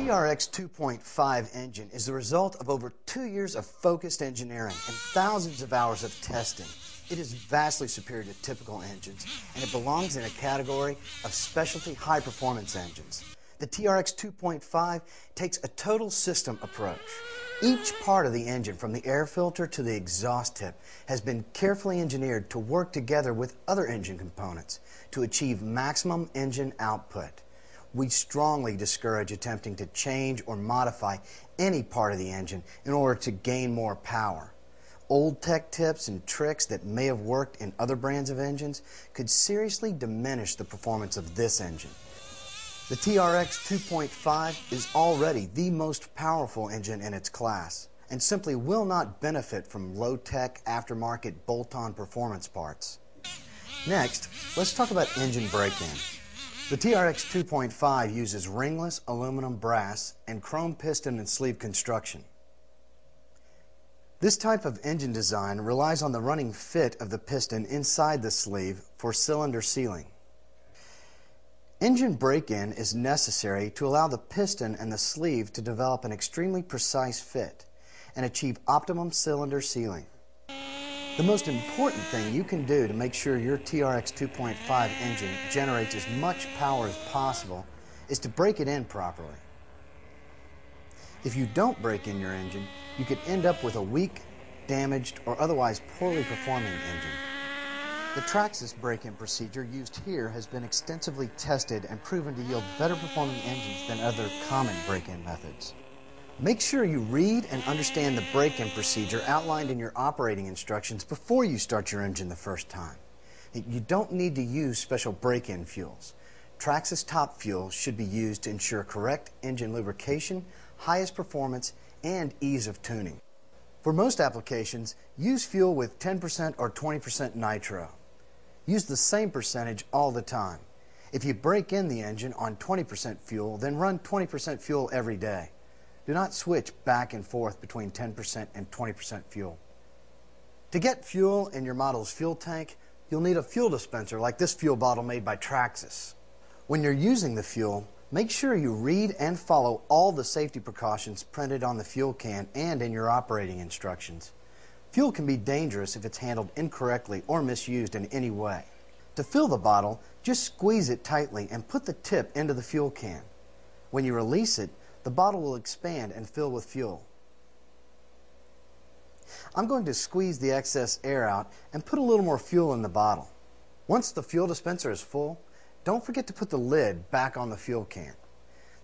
TRX 2.5 engine is the result of over 2 years of focused engineering and thousands of hours of testing. It is vastly superior to typical engines, and it belongs in a category of specialty high-performance engines. The TRX 2.5 takes a total system approach. Each part of the engine, from the air filter to the exhaust tip, has been carefully engineered to work together with other engine components to achieve maximum engine output. We strongly discourage attempting to change or modify any part of the engine in order to gain more power. Old tech tips and tricks that may have worked in other brands of engines could seriously diminish the performance of this engine. The TRX 2.5 is already the most powerful engine in its class and simply will not benefit from low-tech aftermarket bolt-on performance parts. Next, let's talk about engine break-in. The TRX 2.5 uses ringless aluminum brass and chrome piston and sleeve construction. This type of engine design relies on the running fit of the piston inside the sleeve for cylinder sealing. Engine break-in is necessary to allow the piston and the sleeve to develop an extremely precise fit and achieve optimum cylinder sealing. The most important thing you can do to make sure your TRX 2.5 engine generates as much power as possible is to break it in properly. If you don't break in your engine, you could end up with a weak, damaged, or otherwise poorly performing engine. The Traxxas break-in procedure used here has been extensively tested and proven to yield better performing engines than other common break-in methods. Make sure you read and understand the break-in procedure outlined in your operating instructions before you start your engine the first time. You don't need to use special break-in fuels. Traxxas top fuel should be used to ensure correct engine lubrication, highest performance, and ease of tuning. For most applications, use fuel with 10% or 20% nitro. Use the same percentage all the time. If you break in the engine on 20% fuel, then run 20% fuel every day. Do not switch back and forth between 10% and 20% fuel. To get fuel in your model's fuel tank, you'll need a fuel dispenser like this fuel bottle made by Traxxas. When you're using the fuel, make sure you read and follow all the safety precautions printed on the fuel can and in your operating instructions. Fuel can be dangerous if it's handled incorrectly or misused in any way. To fill the bottle, just squeeze it tightly and put the tip into the fuel can. When you release it, the bottle will expand and fill with fuel. I'm going to squeeze the excess air out and put a little more fuel in the bottle. Once the fuel dispenser is full, don't forget to put the lid back on the fuel can.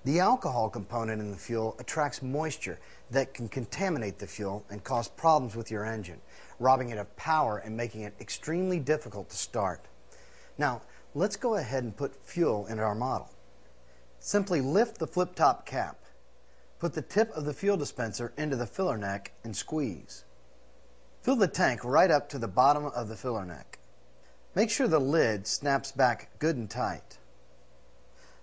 The alcohol component in the fuel attracts moisture that can contaminate the fuel and cause problems with your engine, robbing it of power and making it extremely difficult to start. Now, let's go ahead and put fuel in our model. Simply lift the flip-top cap. Put the tip of the fuel dispenser into the filler neck and squeeze. Fill the tank right up to the bottom of the filler neck. Make sure the lid snaps back good and tight.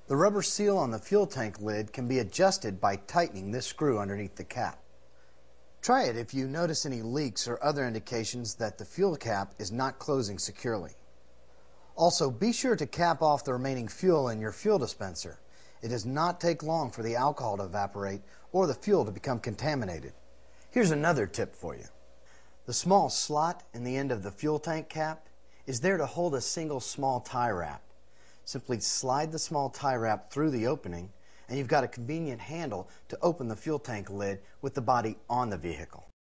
The rubber seal on the fuel tank lid can be adjusted by tightening this screw underneath the cap. Try it if you notice any leaks or other indications that the fuel cap is not closing securely. Also, be sure to cap off the remaining fuel in your fuel dispenser. It does not take long for the alcohol to evaporate or the fuel to become contaminated. Here's another tip for you. The small slot in the end of the fuel tank cap is there to hold a single small tie wrap. Simply slide the small tie wrap through the opening and you've got a convenient handle to open the fuel tank lid with the body on the vehicle.